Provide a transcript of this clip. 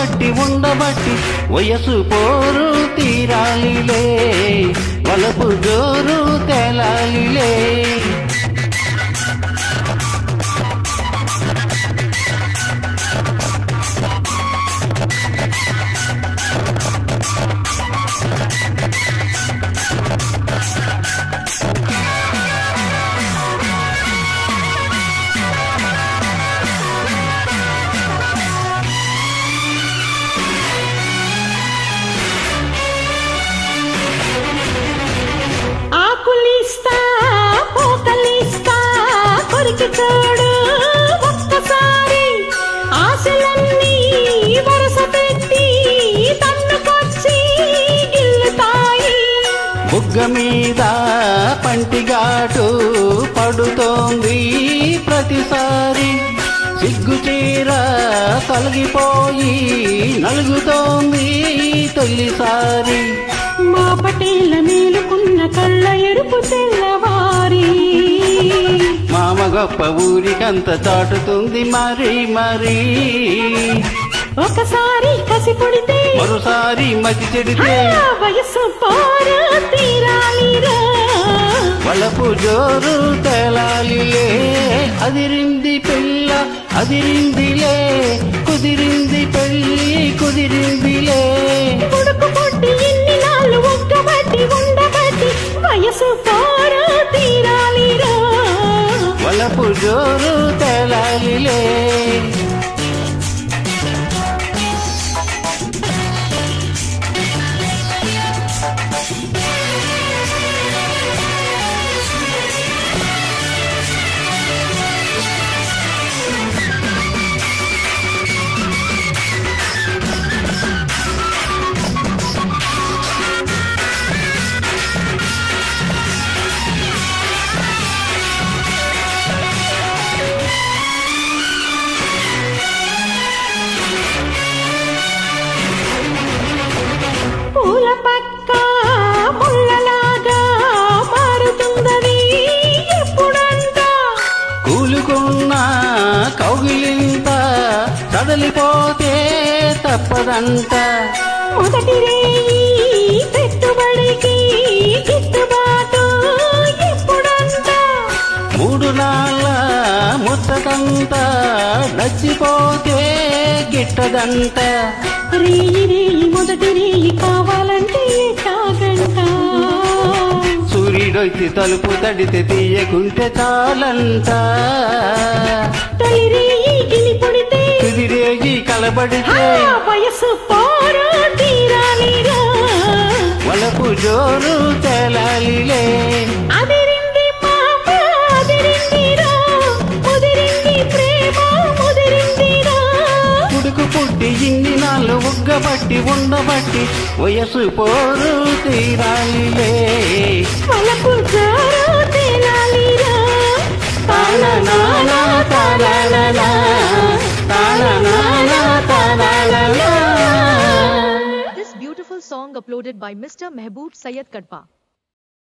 ఒగ్గబట్టి ఉండబట్టి వయసు పోరు తీరాలిలే వలపు జోరు తేలాలిలే చూడు ఒక్కసారి ఆశలన్నీ వరస పెట్టి తన్నుకొచ్చి గిల్లుతాయి బుగ్గ మీద పంటిగాటు పడుతోంది ప్రతిసారి సిగ్గు చీర తొలగిపోయి నలుగుతోంది తొలిసారి మా పటేల మేలుకున్న కళ్ళ ఎరుపు తెల్లవారి మామ గొప్ప ఊరికంత చాటుతుంది మరి మరి ఒకసారి కసి పుడితే మరోసారి మతి చెడితే వయసు పోరు తీరాలిరా వలపు జోరు తేలాలిలే అదిరింది పిల్ల అదిరిందిలే కుదిరింది పెళ్ళి కుదిరిందిలే ఉడుకు పొట్టి ఎన్ని నాళ్ళు ఒక్కబట్టి ఉండబట్టి వయసు పోరు తీరాలిరా వలపు జోరు తేలాలిలే పూల పక్క ముళ్ళలాగా మారుతుందని ఎప్పుడంట కూలుకున్న కౌగిలింత కదలిపోతే తప్పదంట మొదటి రేయి పెట్టుబడికి గిట్టుబాటు ఎప్పుడంట మూడు నాళ్ళ ముచ్చటంత నచ్చిపోతే గిట్టదంట రేయి రేయి మొదటి రేయి కావాలంటే కాగంట సూర్యుడొచ్చి తలుపు తడితే తీయకుంటే చాలంట తొలి రేయి గిలి పొడితే తుది రేగి కలబడితే వయసు పోరు తీరాలిరా వలపు జోరు తేలాలిలే అదిరింది పాప అదిరిందిరా ముదిరింది ప్రేమ ముదిరిందిరా ఉడుకు పుట్టి ఇన్ని నాళ్ళు ఉగ్గబట్టి ఉండబట్టి వయసు పోరు తీరాలిలే వలపు జోరు తేలాలిరా తాననానా తాననానా తాననానా తాననానా. This beautiful song uploaded by Mr. Mehboob Sayed Kadpa.